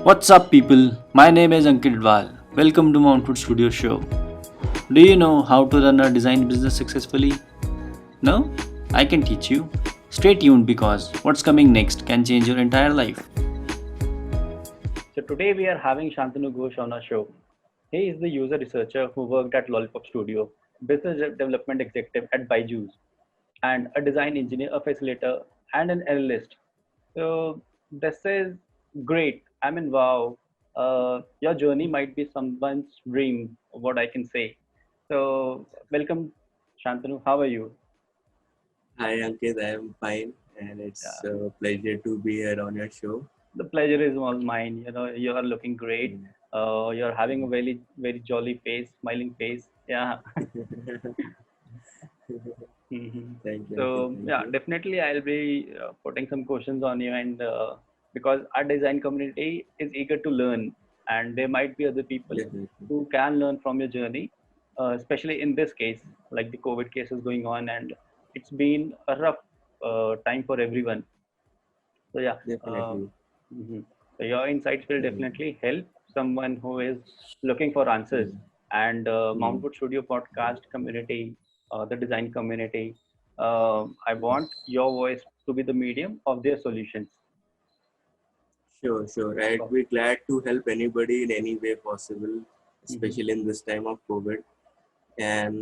What's up, people? My name is Ankit Dwal. Welcome to Mountwood Studio Show. Do you know how to run a design business successfully? No? I can teach you. Stay tuned because what's coming next can change your entire life. So today we are having Shantanu Ghosh on our show. He is the user researcher who worked at Lollipop Studio, business development executive at Byju's, and a design engineer, a facilitator, and an analyst. So this is great. I mean, wow. Your journey might be someone's dream, what I can say. So welcome, Shantanu. How are you? Hi Ankit, I am fine and it's Yeah, a pleasure to be here on your show. the pleasure is all mine. You know, you are looking great. Mm. You're having a very jolly face, smiling face. Yeah. Mhm. Thank you, Ankit. So Thank yeah, you. definitely I'll be putting some questions on you, and because our design community is eager to learn, and there might be other people Definitely. who can learn from your journey, especially in this case, like the COVID case is going on, and it's been a rough time for everyone. So yeah, Definitely. mhm. So your insights will Mm. definitely help someone who is looking for answers. Mm. And Mm. Mountwood Studio podcast community, the design community, I want your voice to be the medium of their solutions. Sure, sure. I'd So, be glad to help anybody in any way possible, mhm. especially in this time of COVID. And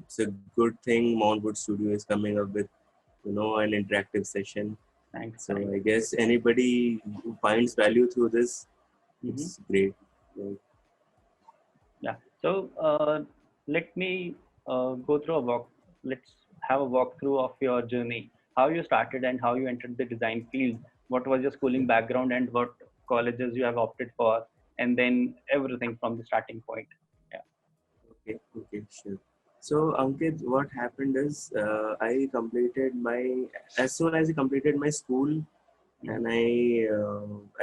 it's a good thing Mount Wood Studio is coming up with, an interactive session. Thanks, So thanks. I guess anybody who finds value through this, Mhm. it's great. Right. Yeah. So let me go through a walk. Let's have a walkthrough of your journey, how you started and how you entered the design field. What was your schooling background and what colleges you have opted for, and then everything from the starting point. Yeah. Okay, okay, sure. So, Ankit, what happened is as soon as I completed my school, Mhm. and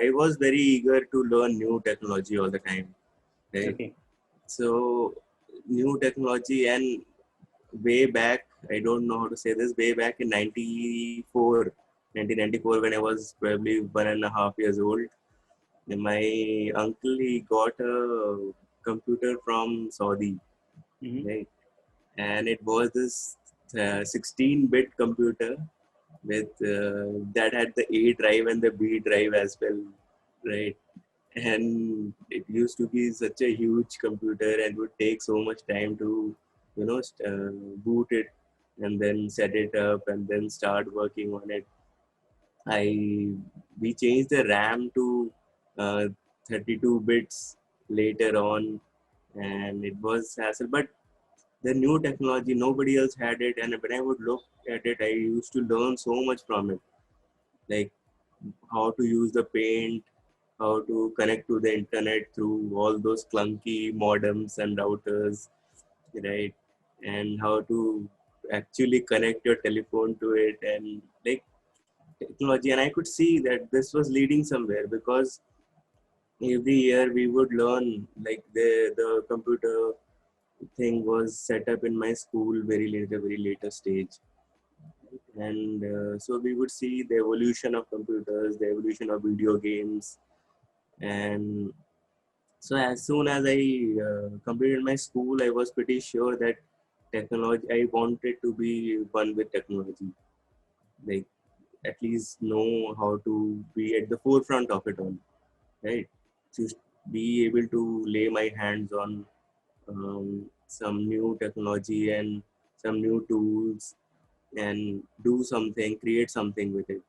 I was very eager to learn new technology all the time, right? Okay. So, new technology and way back, I don't know how to say this, way back in 1994, when I was probably 1.5 years old, my uncle, he got a computer from Saudi, Hmm. right? And it was this 16-bit computer with that had the A drive and the B drive as well, right? And it used to be such a huge computer and would take so much time to, boot it and then set it up and then start working on it. I We changed the RAM to 32 bits later on, and it was hassle. But the new technology, nobody else had it, and when I would look at it, I used to learn so much from it, like how to use the paint, how to connect to the internet through all those clunky modems and routers, right? And how to actually connect your telephone to it, and like technology. And I could see that this was leading somewhere because every year we would learn, like the computer thing was set up in my school very later stage, and so we would see the evolution of computers, the evolution of video games. And so as soon as I completed my school, I was pretty sure that technology, I wanted to be one with technology, like at least know how to be at the forefront of it all, right? To be able to lay my hands on some new technology and some new tools and do something, create something with it.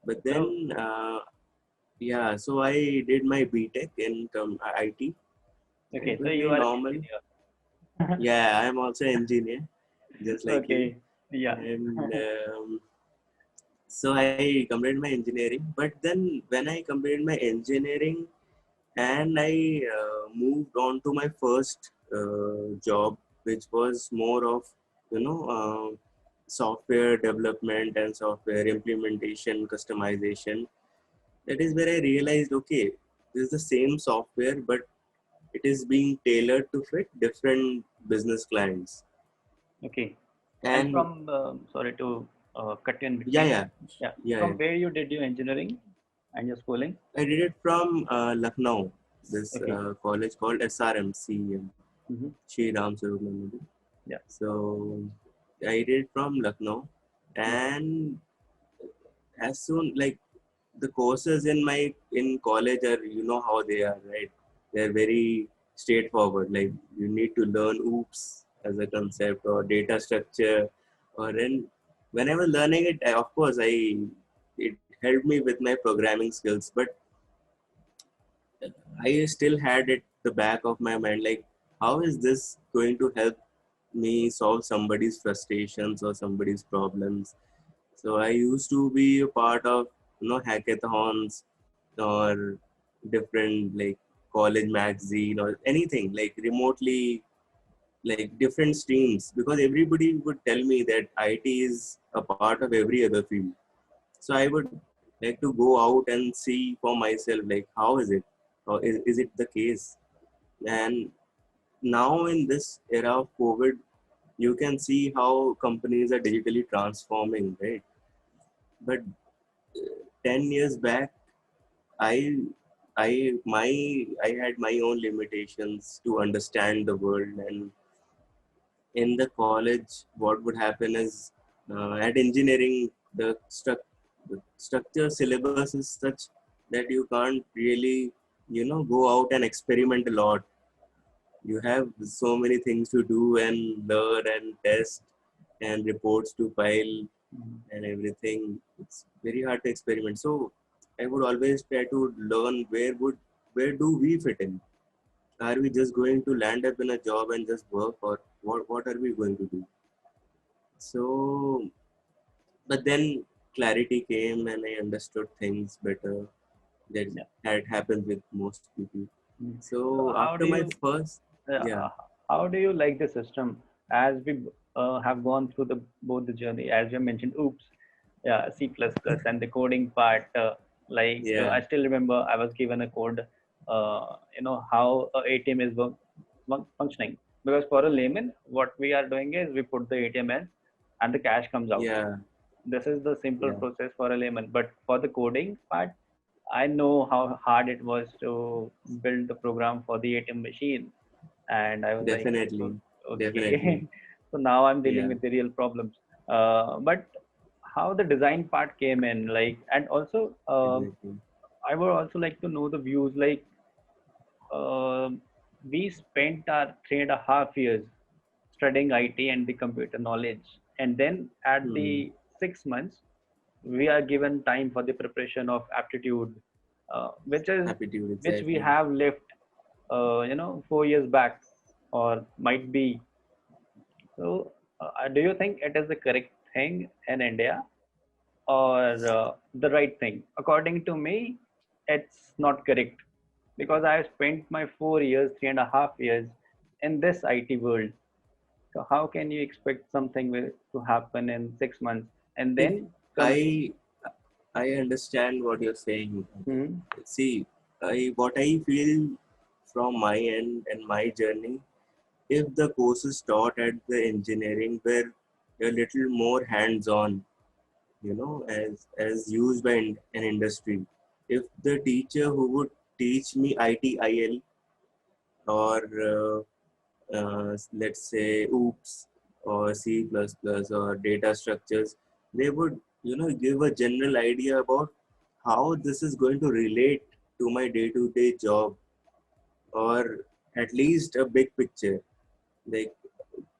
But So then, yeah, so I did my BTech in IT. okay, It so was you very are an normal. engineer. Yeah, I'm also an engineer, just like you. Okay. Yeah. And so I completed my engineering. But then when I completed my engineering and I moved on to my first job, which was more of, you know, software development and software implementation, customization. That is where I realized, okay, this is the same software, but it is being tailored to fit different business clients. Okay. And And from sorry to cut you in yeah, between. yeah, Yeah. yeah, yeah. From where you did your engineering? And your schooling? I did it from Lucknow, this Okay. college called SRM, Mm-hmm. Shri Ram Sarup Mandir. Yeah. So I did it from Lucknow, Mm. and as soon like the courses in college are, you know how they are, right? They're very straightforward. Like you need to learn OOPS as a concept or data structure, or then when I was learning it, of course I it helped me with my programming skills, but I still had it the back of my mind, like how is this going to help me solve somebody's frustrations or somebody's problems? So I used to be a part of, hackathons or different like college magazine or anything like remotely, like different streams, because everybody would tell me that IT is a part of every other field. So I would like to go out and see for myself, like how is it, or is it the case? And now in this era of COVID, you can see how companies are digitally transforming, right? But 10 years back, i I had my own limitations to understand the world. And in the college, what would happen is, at engineering, the structure syllabus is such that you can't really, go out and experiment a lot. You have so many things to do and learn and test and reports to file Mhm. and everything. It's very hard to experiment. So I would always try to learn where do we fit in? Are we just going to land up in a job and just work, or what are we going to do? So, but then clarity came and I understood things better. That Yeah. had happened with most people. Mm. So So how after do my you first, yeah, how do you like the system as we have gone through the both the journey as you mentioned oops, yeah, C++ and the coding part, yeah, I still remember I was given a code, how a ATM is functioning, because for a layman what we are doing is we put the ATM in and the cash comes out. yeah, This is the simple yeah, process for a layman, but for the coding part I know how hard it was to build the program for the ATM machine, and I was like, definitely, definitely, okay. So now I'm dealing yeah, with the real problems. But how the design part came in, like, and also exactly. I would also like to know the views. Like, um we spent our 3.5 years studying IT and the computer knowledge, and then at Hmm. the 6 months we are given time for the preparation of aptitude, which is Aptitude, which we exactly. have left 4 years back, or might be. So do you think it is the correct thing in India, or the right thing? According to me, it's not correct, because I have spent my 4 years, 3.5 years in this IT world. So how can you expect something to happen in 6 months and See, then come? I I understand what you're saying. Hmm. See, what I feel from my end and my journey, if the courses taught at the engineering were a little more hands-on, as used by an industry. If the teacher who would teach me ITIL or let's say OOPS or C++ or data structures, they would, give a general idea about how this is going to relate to my day-to-day job, or at least a big picture. Like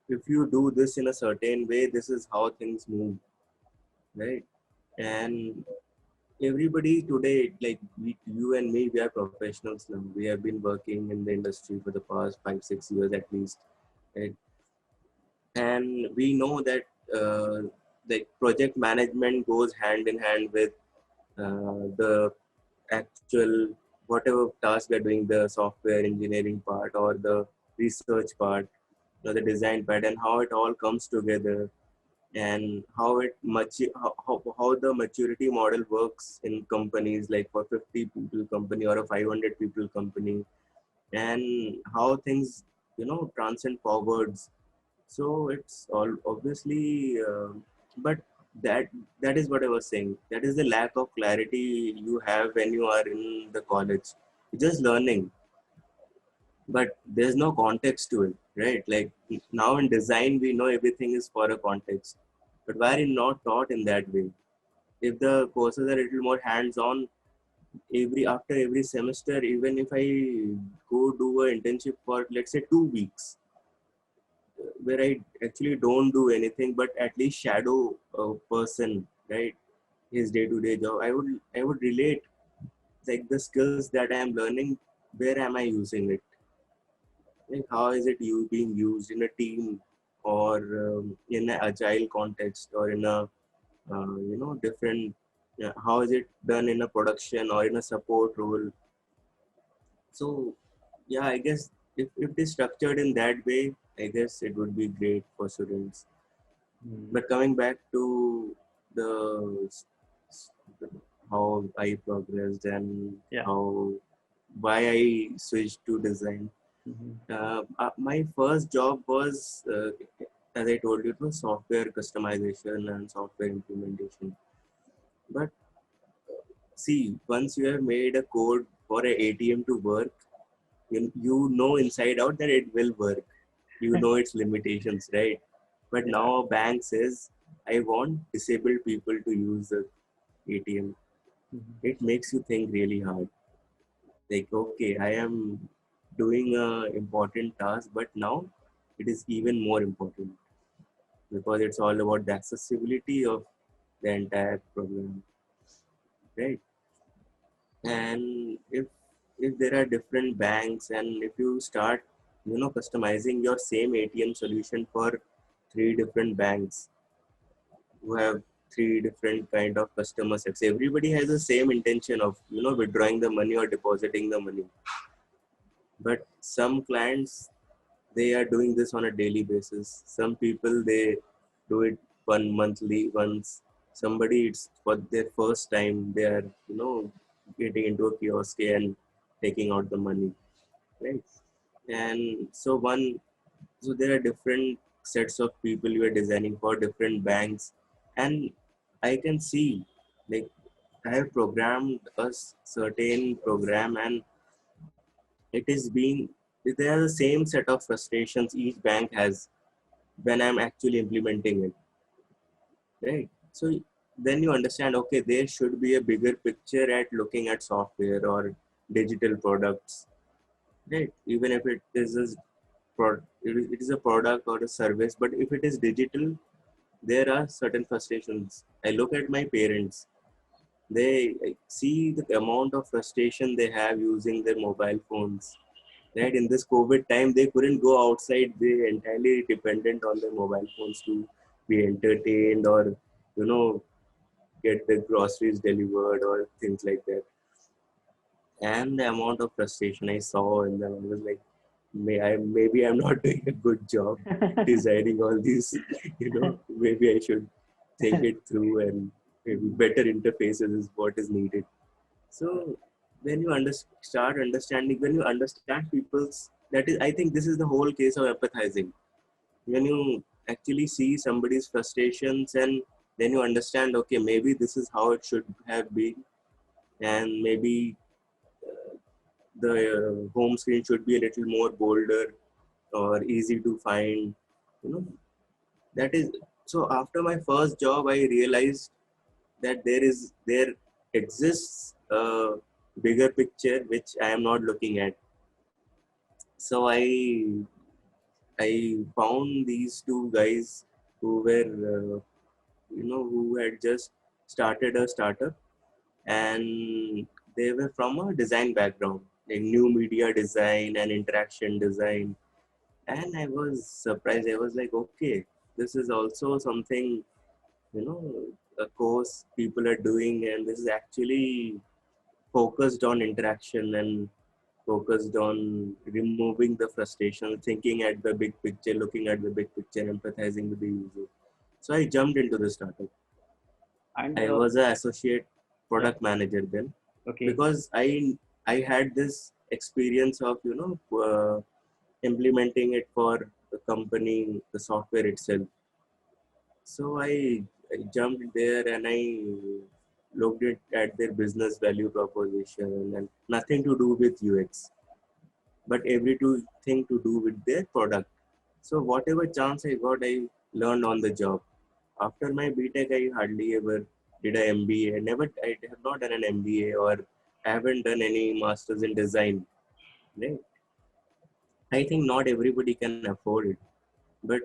if you do this in a certain way, this is how things move, right? And everybody today, like you and me, we are professionals now. We have been working in the industry for the past 5 6 years at least, right? And we know that like project management goes hand in hand with the actual whatever task we're doing, the software engineering part or the research part, the design part, and how it all comes together, and how the maturity model works in companies, like for 50 people company or a 500 people company, and how things, transcend forwards. So it's all obviously, but that that is what I was saying. That is the lack of clarity you have when you are in the college. You're just learning, but there's no context to it, right? Like now in design, we know everything is for a context, but why are you not taught in that way? If the courses are a little more hands-on, every after every semester, even if I go do a internship for let's say 2 weeks, where I actually don't do anything but at least shadow a person, right? His day-to-day job. I would relate like the skills that I am learning. Where am I using it? Like how is it you being used in a team or in an agile context or in a different. How is it done in a production or in a support role? So yeah, I guess if it is structured in that way, I guess it would be great for students. Hmm. But coming back to the how I progressed and Yeah. how why I switched to design. Hmm. My first job was, as I told you, it was software customization and software implementation. But see, once you have made a code for an ATM to work, you know inside out that it will work. You know its limitations, right? But Yeah. now a bank says, I want disabled people to use the ATM. Hmm. It makes you think really hard. Like, okay, I am doing a important task, but now it is even more important because it's all about the accessibility of the entire program, right? And if there are different banks and if you start customizing your same ATM solution for three different banks who have three different kind of customer sets, everybody has the same intention of withdrawing the money or depositing the money, but some clients, they are doing this on a daily basis. Some people, they do it one monthly once. Somebody, it's for their first time they are getting into a kiosk and taking out the money, right? And so there are different sets of people you are designing for different banks. And I can see, like, I have programmed a certain program, and it is being they are the same set of frustrations each bank has when I'm actually implementing it, right? So then you understand, okay, there should be a bigger picture at looking at software or digital products, right? Even if it is a product or a service, but if it is digital, there are certain frustrations. I look at my parents. They I see the amount of frustration they have using their mobile phones, right? In this COVID time, they couldn't go outside. They entirely dependent on their mobile phones to be entertained or you know get the groceries delivered or things like that. And the amount of frustration I saw in them, I was like, maybe I'm not doing a good job designing all these. Maybe I should think it through, and maybe better interfaces is what is needed. So when you start understanding, when you understand people's, that is, I think this is the whole case of empathizing. When you actually see somebody's frustrations, and then you understand, okay, maybe this is how it should have been, and maybe the home screen should be a little more bolder or easy to find. You know, that is so. After my first job, I realized that there exists a bigger picture which I am not looking at. So I found these two guys who were who had just started a startup, and they were from a design background, like new media design and interaction design. And I was surprised. I was like, okay, this is also something, you know a course people are doing, and this is actually focused on interaction and focused on removing the frustration, thinking at the big picture, looking at the big picture, empathizing with the user. So I jumped into the startup. And I was an associate yeah. product manager then, Okay. because I had this experience of implementing it for the company, the software itself. So I jumped there and I looked at their business value proposition and nothing to do with UX, but everything to do with their product. So whatever chance I got, I learned on the job. After my BTech, I hardly ever did a MBA. I have not done an MBA or haven't done any masters in design. Right? I think not everybody can afford it, but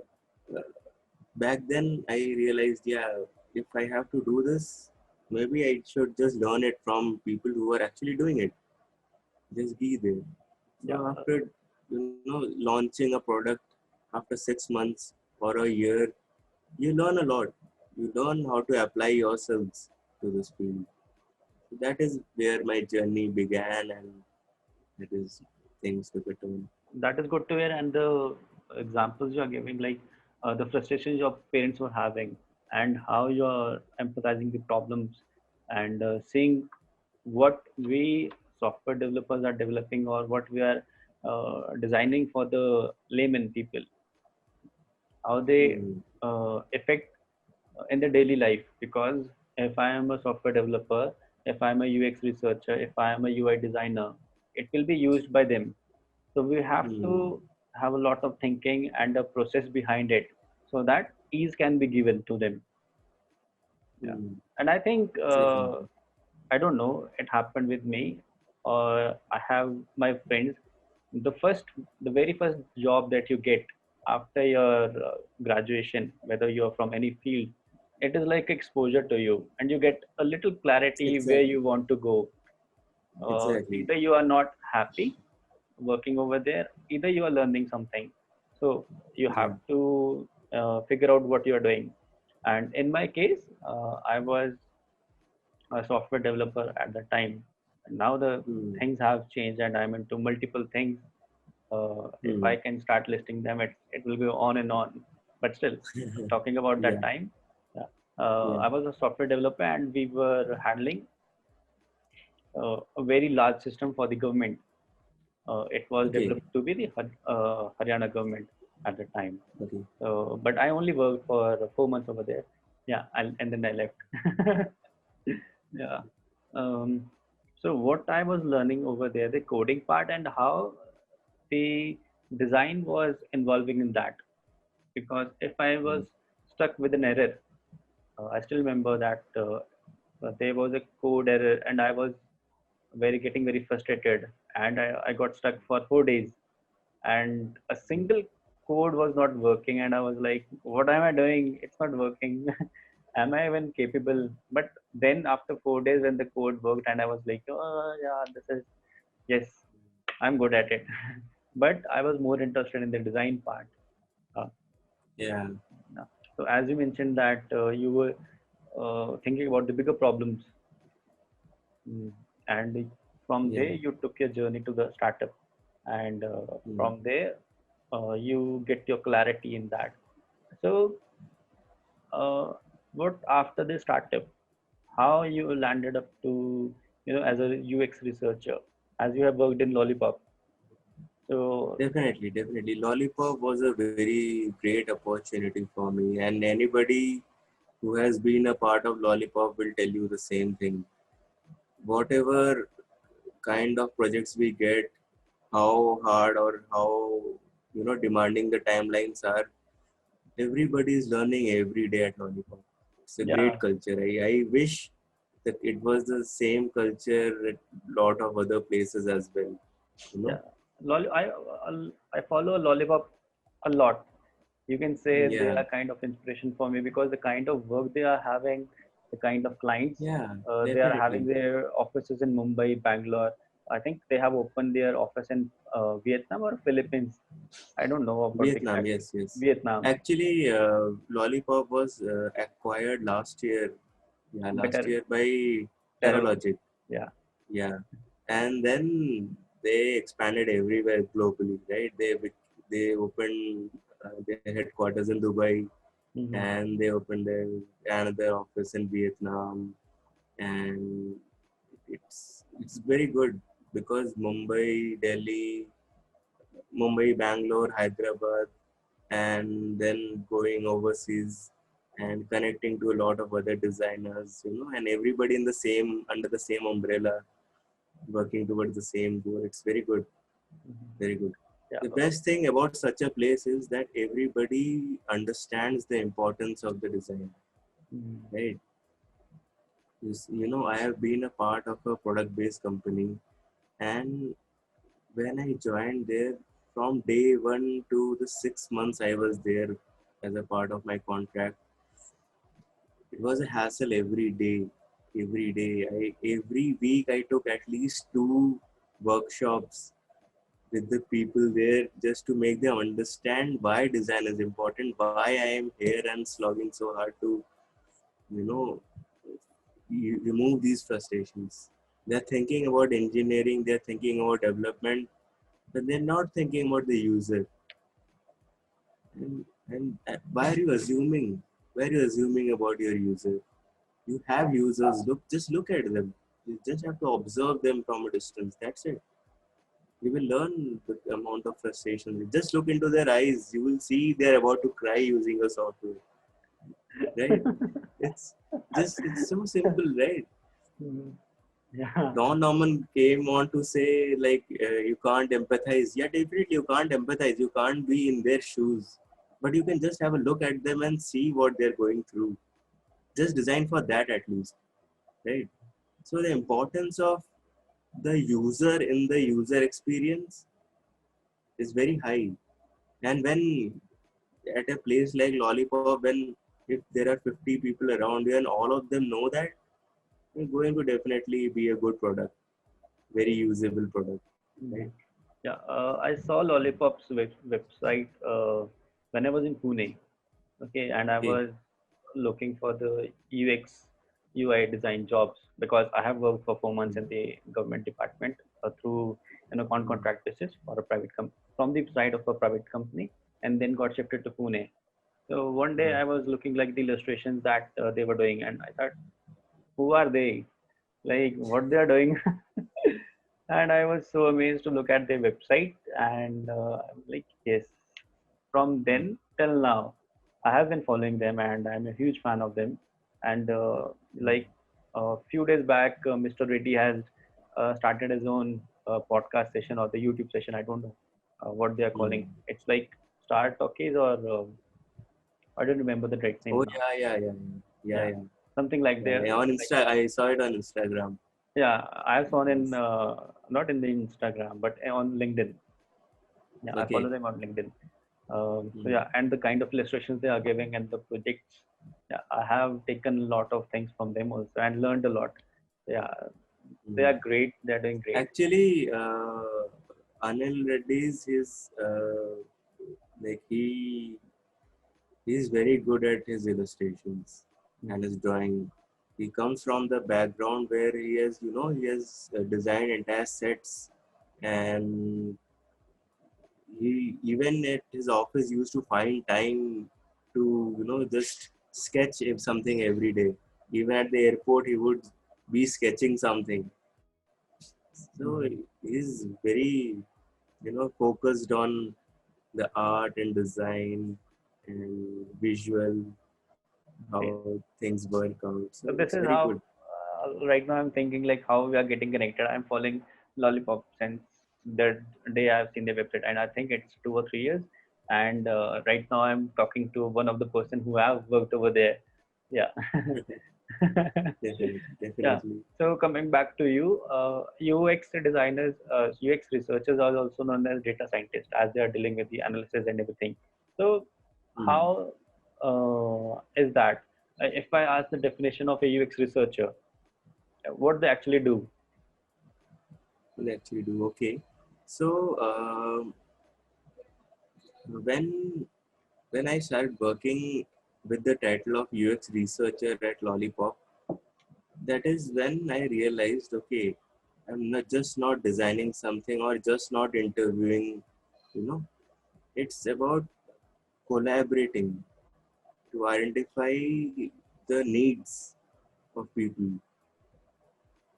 uh, back then I realized, yeah, if I have to do this, maybe I should just learn it from people who are actually doing it. Just be there. Yeah, So after launching a product after 6 months or a year, you learn a lot. You learn how to apply yourselves to this field. So that is where my journey began, and it is things took a turn. that is good to hear. And the examples you are giving, like the frustrations your parents were having, and how you are empathizing the problems, and seeing what we software developers are developing, or what we are designing for the layman people, how they Hmm. affect in the daily life. Because if I am a software developer, if I am a UX researcher, if I am a UI designer, it will be used by them. So we have Hmm. to have a lot of thinking and a process behind it, so that ease can be given to them. Yeah. Hmm. And I think Definitely. I don't know, it happened with me, or I have my friends. The very first job that you get after your graduation, whether you're from any field, it is like exposure to you, and you get a little clarity where Exactly. you want to go. Exactly. Either you are not happy working over there, either you are learning something. So you Yeah. have to figure out what you're doing. And in my case, I was a software developer at the time. And now the Hmm. things have changed, and I'm into multiple things. If Hmm. I can start listing them, it will go on and on. But still, talking about that Yeah. time, yeah, Yeah. I was a software developer, and we were handling a very large system for the government. It was Okay. developed to be the Haryana government at the time. Okay. So, but I only worked for 4 months over there. Yeah, and then I left. Yeah. Um, so what I was learning over there, the coding part, and how the design was involving in that. Because if I was Hmm. stuck with an error, I still remember that there was a code error, and I was getting very frustrated, and I got stuck for 4 days, and a single code was not working, and I was like, what am I doing? It's not working. Am I even capable? But then after 4 days, when the code worked, and I was like, oh yeah, this is, yes, I'm good at it. But I was more interested in the design part. uh, Yeah. yeah. So as you mentioned that you were thinking about the bigger problems. And from Yeah. there you took your journey to the startup, and Hmm. from there you get your clarity in that. So uh, what after the startup, how you landed up to, as a UX researcher, as you have worked in Lollipop. So Definitely. Definitely. Lollipop was a very great opportunity for me, and anybody who has been a part of Lollipop will tell you the same thing. Whatever kind of projects we get, how hard or how demanding the timelines are, everybody is learning every day at Lollipop. It's a yeah, great culture. I wish that it was the same culture at lot of other places as well. You know? yeah, I follow Lollipop a lot. You can say they Yeah, are kind of inspiration for me, because the kind of work they are having, the kind of clients yeah, they are having, definitely. their offices in Mumbai, Bangalore. I think they have opened their office in Vietnam or Philippines. I don't know about the Vietnam, exact. yes, yes. Vietnam. Actually, Lollipop was acquired last year. Yeah, last Better year by Terralogic. Terralogic. Yeah. Yeah, and then they expanded everywhere globally, right? They opened their headquarters in Dubai, Hmm. and they opened another office in Vietnam, and it's very good because Mumbai, Bangalore, Hyderabad, and then going overseas. and connecting to a lot of other designers, and everybody in the same under the same umbrella, working towards the same goal. It's very good, very good. Yeah. The best thing about such a place is that everybody understands the importance of the design, Mhm. right? I have been a part of a product-based company, and when I joined there, from day one to the 6 months I was there as a part of my contract, it was a hassle every day. Every day, every week I took at least two workshops with the people there just to make them understand why design is important, why I am here and slogging so hard to, you know, remove these frustrations. They're thinking about engineering, they're thinking about development, but they're not thinking about the user. And why are you assuming? Why are you assuming about your user? You have users. Just look at them. You just have to observe them from a distance. That's it. You will learn the amount of frustration. Just look into their eyes. You will see they're about to cry using a software. Right? It's so simple, right? Mhm. Yeah. Don Norman came on to say like you can't empathize. Yeah, definitely you can't empathize. You can't be in their shoes, but you can just have a look at them and see what they're going through. Just design for that at least, right? So the importance of the user in the user experience is very high. And when at a place like Lollipop, when if there are 50 people around you and all of them know that, it's going to definitely be a good product, very usable product, right? Mhm. Yeah, I saw Lollipop's website when I was in Pune. Okay, and I Okay. was looking for the UX UI design jobs because I have worked for 4 months in the government department through on contract basis for a private from the side of a private company, and then got shifted to Pune. So one day I was looking like the illustrations that they were doing, and I thought, who are they? Like what they are doing? And I was so amazed to look at their website, and I'm like, yes. From then till now, I have been following them, and I'm a huge fan of them. And like a few days back, Mr. Reddy has started his own podcast session or the YouTube session. I don't know what they are calling. It's like Star Talkies or I don't remember the right Oh name now. yeah, yeah, yeah, yeah, Yeah, yeah, something like yeah. there. On Like, I saw it on Instagram. yeah, I saw in Yes. not in the Instagram, but on LinkedIn. Yeah, I follow Okay. them on LinkedIn. So Mm. yeah, and the kind of illustrations they are giving and the projects, yeah, I have taken a lot of things from them also and learned a lot. Yeah, they Mm. are great. They are doing great. Actually, Anil Reddy's his like he's very good at his illustrations and Mhm. his drawing. He comes from the background where he has designed entire sets, and he even at his office used to find time to just sketch if something every day. Even at the airport, he would be sketching something. So Mhm. he's very focused on the art and design and visual Okay. how things work out. So So it's this is very good. how right now I'm thinking like how we are getting connected. I'm following Lollipop since the day I've seen their website, and I think it's 2 or 3 years. And right now I'm talking to one of the person who have worked over there. Yeah. Definitely, Yeah. definitely. So coming back to you, UX designers, UX researchers are also known as data scientists as they are dealing with the analysis and everything. So Hmm. how is that? If I ask the definition of a UX researcher, what they actually do? Will actually do okay. So when when I started working with the title of UX researcher at Lollipop, that is when I realized, okay, I'm not designing something or just not interviewing. You know, it's about collaborating to identify the needs of people.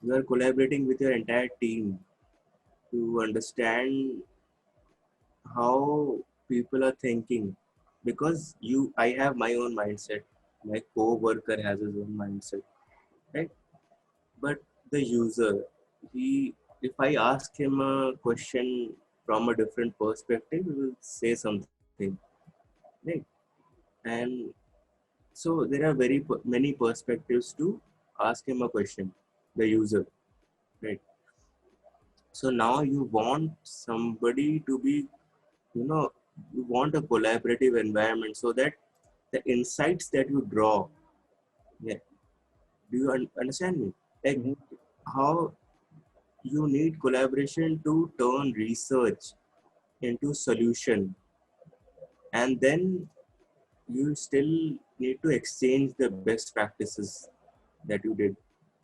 You are collaborating with your entire team to understand how people are thinking, because I have my own mindset. My co-worker has his own mindset, right? But the user, he, if I ask him a question from a different perspective, he will say something, right? And so there are many perspectives to ask him a question, the user, right? So now you want somebody to be, you know, you want a collaborative environment so that the insights that you draw, yeah, do you understand me? Like Mhm. how you need collaboration to turn research into solution, and then you still need to exchange the best practices that you did.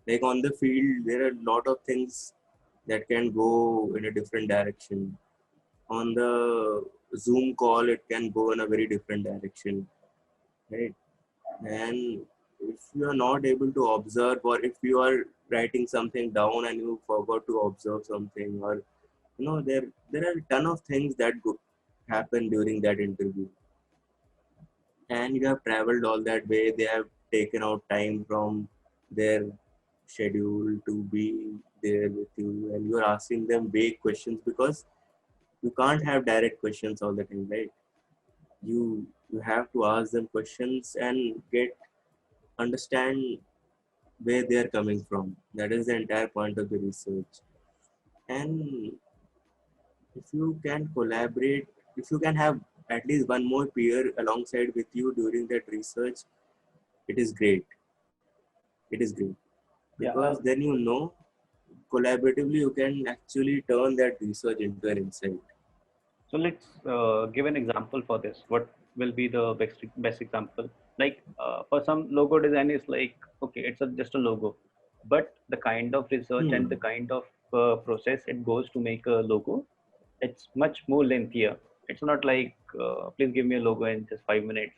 Like on the field, there are a lot of things that can go in a different direction. On the Zoom call, it can go in a very different direction, right? And if you are not able to observe, or if you are writing something down and you forgot to observe something, or there are a ton of things that happen during that interview, and you have traveled all that way. They have taken out time from their schedule to be there with you, and you are asking them vague questions because you can't have direct questions all the time, right? You have to ask them questions and get understand where they are coming from. That is the entire point of the research. And if you can collaborate, if you can have at least one more peer alongside with you during that research, it is great. It is great Yeah. because then collaboratively you can actually turn that research into an insight. So let's give an example for this. What will be the best example? Like for some logo design is like, okay, it's just a logo, but the kind of research and the Hmm. kind of process it goes to make a logo, it's much more lengthier. It's not like please give me a logo in just 5 minutes.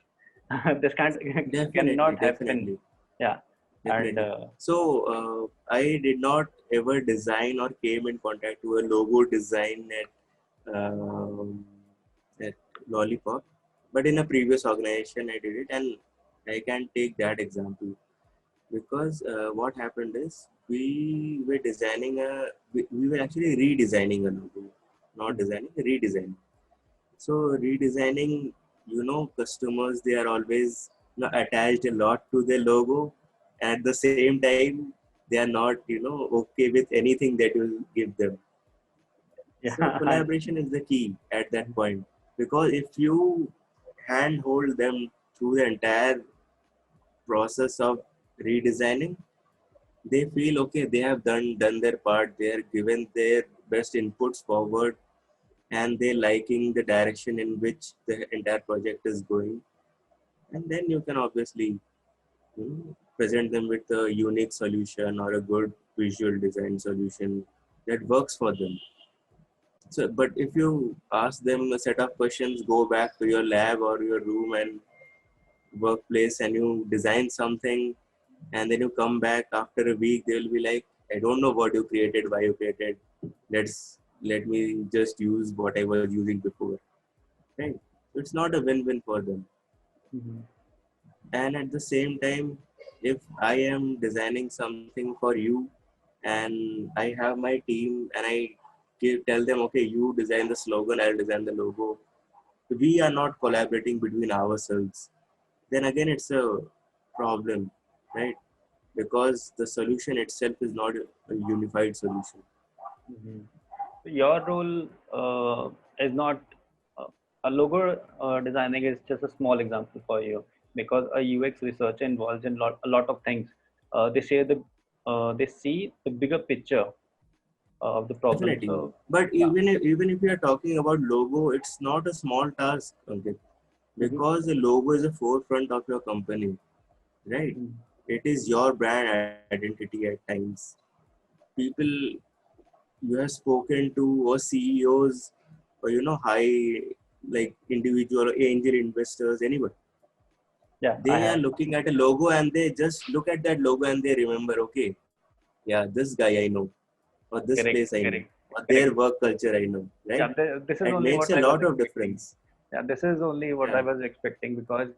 This can't Definitely, cannot happen. definitely, Yeah, and definitely. So I did not ever design or came in contact with a logo design at Lollipop, but in a previous organization I did it, and I can take that example because what happened is we were actually redesigning a logo, not designing, redesigning. So redesigning, customers, they are always attached a lot to their logo. At the same time, they are not okay with anything that you give them. So yeah, collaboration is the key at that point, because if you handhold them through the entire process of redesigning, they feel okay, they have done their part, they are given their best inputs forward, and they liking the direction in which the entire project is going. And then you can obviously present them with a unique solution or a good visual design solution that works for them. So, but if you ask them a set of questions, go back to your lab or your room and workplace, and you design something, and then you come back after a week, they'll be like, I don't know what you created, why you created. Let me just use what I was using before, right? So it's not a win-win for them. Mhm. And at the same time, if I am designing something for you and I have my team, and I tell them, okay, you design the slogan, I'll design the logo, we are not collaborating between ourselves, then again it's a problem, right? Because the solution itself is not a unified solution. Mhm. Your role is not uh, a logo designing is just a small example for you because a UX researcher involves in a lot of things. They see the bigger picture of the problem. Definitely. So But yeah. even if you are talking about logo, it's not a small task, okay? Mhm. Because the logo is the forefront of your company, right? Mhm. It is your brand identity at times. People you have spoken to, or CEOs, or high, like individual or angel investors, anyone, Yeah, I they are have. looking at a logo and they just look at that logo and they remember, okay, yeah, this guy I know, or this Correct, place I know, correct, or their correct. work culture I know, Yeah, right? this is It only makes what a I was lot of expecting. difference. Yeah, this is only what I Yeah. was expecting because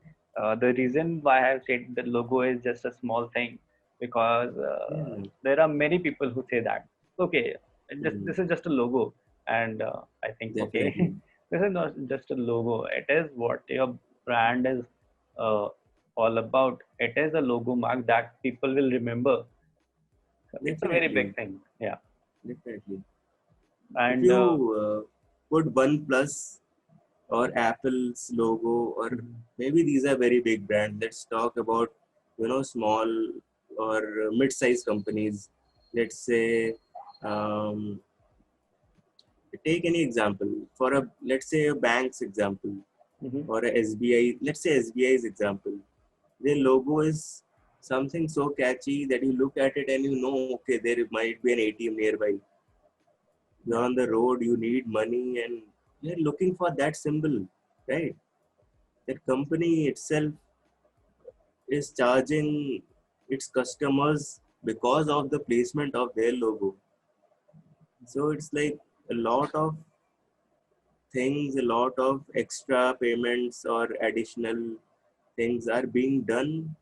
The reason why I have said the logo is just a small thing, because Yeah. there are many people who say that, okay, Mm. this is just a logo. And I think, okay, Definitely. this is not just a logo, it is what your brand is uh, all about. It is a logo mark that people will remember. So it's a very big Definitely. thing. Yeah. Definitely. If And you put OnePlus or Apple's logo, or mhm, maybe these are very big brands. Let's talk about, small or mid-sized companies. Let's say, um, take any example for a, let's say, a bank's example, mhm, or a SBI. Let's say SBI's example. Their logo is something so catchy that you look at it and you know, okay, there might be an ATM nearby. You're yeah. on the road, you need money, and you're looking for that symbol, right? That company itself is charging its customers because of the placement of their logo. So it's like a lot of things, a lot of extra payments or additional things are being done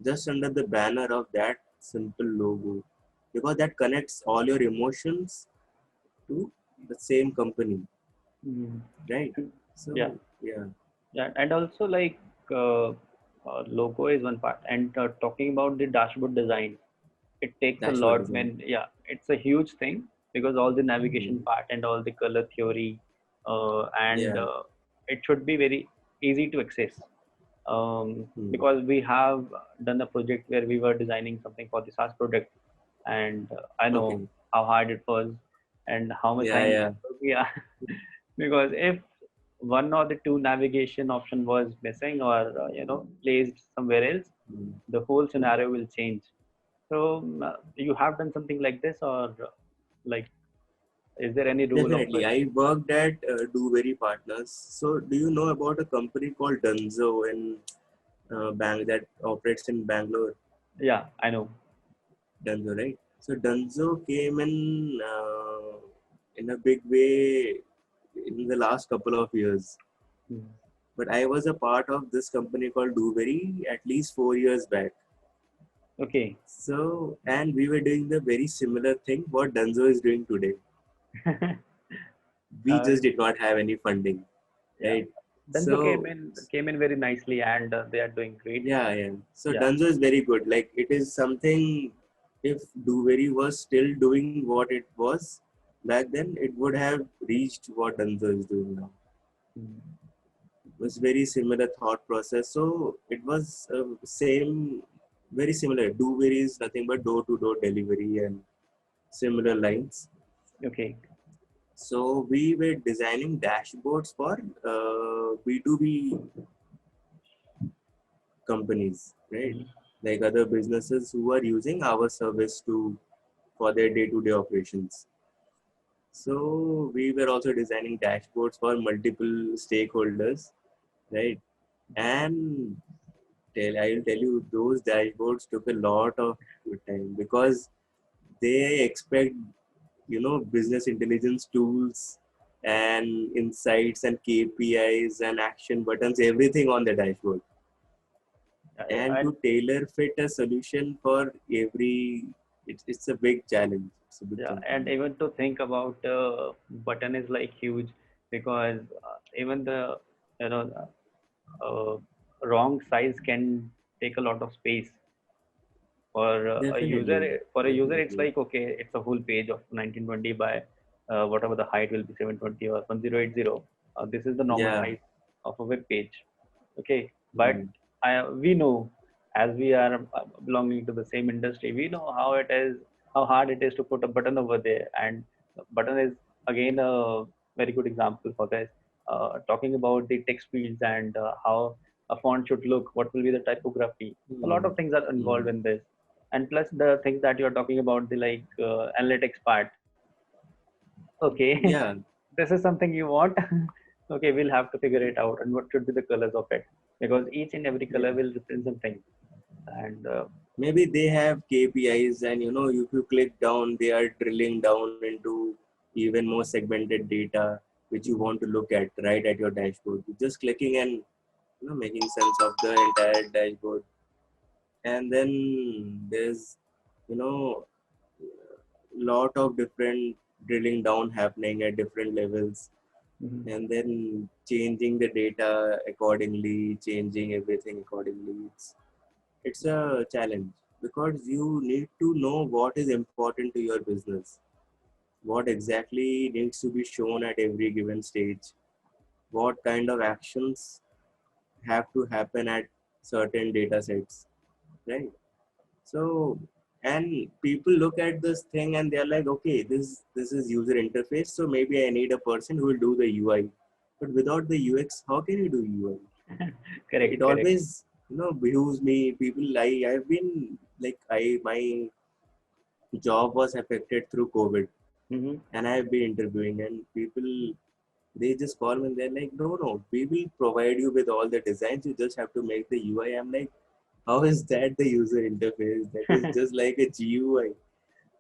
just under the banner of that simple logo, because that connects all your emotions to the same company, Mhm. right? And- yeah. So, yeah, Yeah, and also like uh, logo is one part, and talking about the dashboard design, it takes a that's what lot. design. When yeah, it's a huge thing, because all the navigation Hmm. part and all the color theory, and Yeah. it should be very easy to access. Hmm. Because we have done a project where we were designing something for the SaaS product, and I know Okay. how hard it was and how much Yeah, time it yeah. took. Yeah, because if one or the two navigation option was missing, or placed somewhere else, Hmm. the whole scenario will change. So you have done something like this, or like, is there any rule of Definitely. I worked at Do Partners. So, do you know about a company called Dunzo in Bang that operates in Bangalore? yeah, I know. Dunzo, right? So, Dunzo came in a big way in the last couple of years. Hmm. But I was a part of this company called Dovery at least 4 years back. Okay. So, and we were doing the very similar thing what Dunzo is doing today. We uh, just did not have any funding, yeah, right? Danzo So, came in very nicely, and they are doing great. yeah, yeah. So Yeah. Dunzo is very good. Like, it is something, if Dovery was still doing what it was back then, it would have reached what Dunzo is doing now. Hmm. It was very similar thought process. So it was same, very similar. Dovery is nothing but door-to-door delivery and similar lines. Okay. So we were designing dashboards for B2B companies, right? Hmm. Like other businesses who are using our service to for their day-to-day operations. So we were also designing dashboards for multiple stakeholders, right? And I'll tell you, those dashboards took a lot of time because they expect, business intelligence tools and insights and KPIs and action buttons, everything on the dashboard. And And to tailor fit a solution for every, it's a big challenge. It's a big yeah, challenge. and even to think about button is like huge, because even the you know uh, wrong size can take a lot of space for a user. Definitely, For a user, it's definitely. like, okay, it's a whole page of 1920 by whatever the height will be, 720 or 1080. This is the normal Yeah. size of a web page. Okay, but Mm. we know, as we are belonging to the same industry, we know how it is, how hard it is to put a button over there. And button is again a very good example for this. Talking about the text fields, and how a font should look, what will be the typography. A lot Mm. of things are involved Mm. in this, and plus the things that you're talking about, the like analytics part. Okay, Yeah. this is something you want. Okay, we'll have to figure it out, and what should be the colors of it, because each and every Yeah. color will represent something. And Maybe they have KPIs, and if you click down, they are drilling down into even more segmented data which you want to look at right at your dashboard. You're just clicking and making sense of the entire dashboard. And then there's you know lot of different drilling down happening at different levels, Mhm. and then changing the data accordingly, changing everything accordingly. It's a challenge because you need to know what is important to your business, what exactly needs to be shown at every given stage, what kind of actions have to happen at certain data sets, right? So, and people look at this thing and they're like, okay, this is user interface, so maybe I need a person who will do the UI. But without the UX, how can you do UI? It Correct, correct. always, behooves me. People, I've been like, my job was affected through COVID, Hmm. and I've been interviewing, and people, they just call me and they're like, no, we will provide you with all the designs. You just have to make the UI. I'm like, how is that the user interface? That is just like a GUI.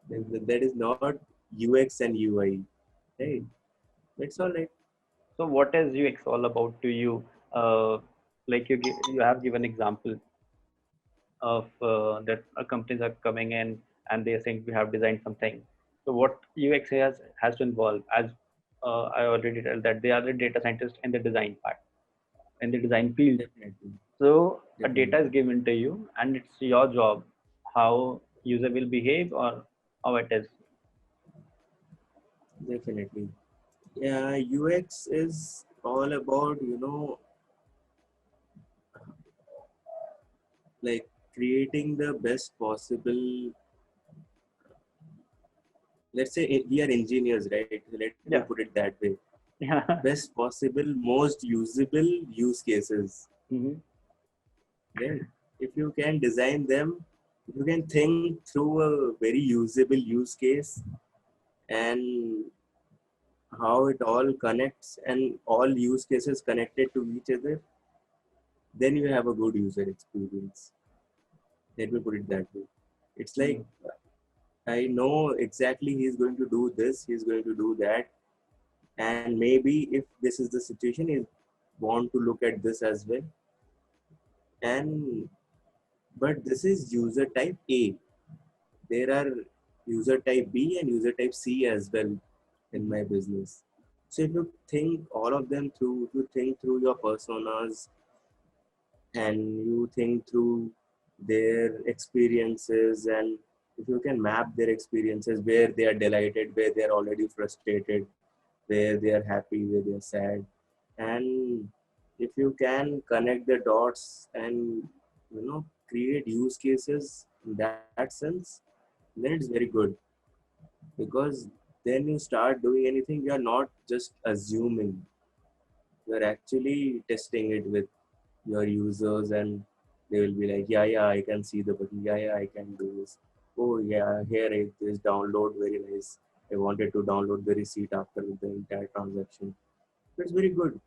That is not UX and UI, right? That's all right. So what is UX all about to you? Like you have given example of that companies are coming in and they are saying we have designed something. So what UX has to involve, as I already told that they are the data scientists in the design part, in the design field. Definitely, So a data is definitely, given to you and it's your job how user will behave or how it is. definitely. Yeah, UX is all about, like creating the best possible. Let's say we are engineers, right? Let me Yeah. put it that way. Yeah. Best possible, most usable use cases, Hmm. right? If you can design them, if you can think through a very usable use case and how it all connects and all use cases connected to each other, then you have a good user experience. Let me put it that way. It's like I know exactly he's going to do this, he's going to do that, and maybe if this is the situation, he want to look at this as well. And but this is user type A. There are user type B and user type C as well in Hmm. my business. So if you think all of them through, if you think through your personas and you think through their experiences, and if you can map their experiences where they are delighted, where they are already frustrated, where they are happy, where they are sad, and if you can connect the dots and create use cases in that sense, then it's very good, because then you start doing anything, you're not just assuming, you're actually testing it with your users, and they will be like, yeah, I can see the button, yeah, I can do this, oh yeah, here it is, download, very nice, I wanted to download the receipt after the entire transaction. It's very good,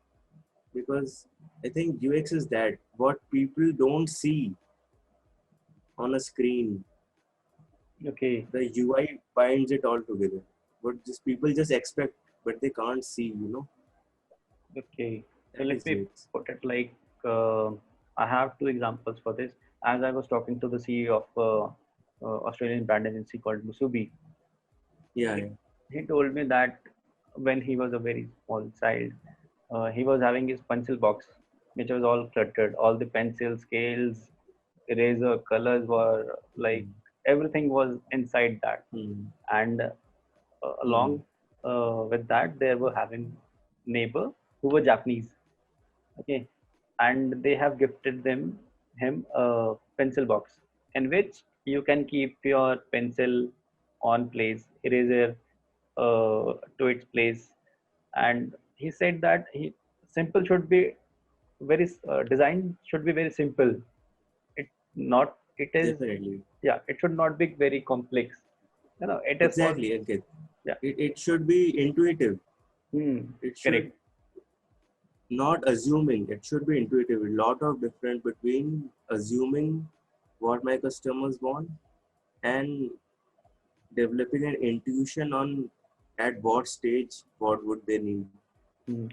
because I think UX is that what people don't see on a screen. Okay. The UI binds it all together, but just people just expect, but they can't see, Okay. So that let is me UX. put it like I have two examples for this. As I was talking to the CEO of Australian brand agency called Musubi, Yeah, he, yeah. he told me that when he was a very small child, he was having his pencil box, which was all cluttered. All the pencil scales, eraser, colors were like Hmm. everything was inside that. Hmm. And Hmm. along with that, they were having neighbor who were Japanese. Okay, and they have gifted him a pencil box in which you can keep your pencil on place, eraser to its place, and he said that he simple should be very design should be very simple. It not it is Definitely. Yeah, it should not be very complex. It is for Exactly. Okay. yeah. It should be intuitive. Hmm. It should Correct. not assuming. It should be intuitive. A lot of difference between assuming what my customers want and developing an intuition on at what stage what would they need. Hmm.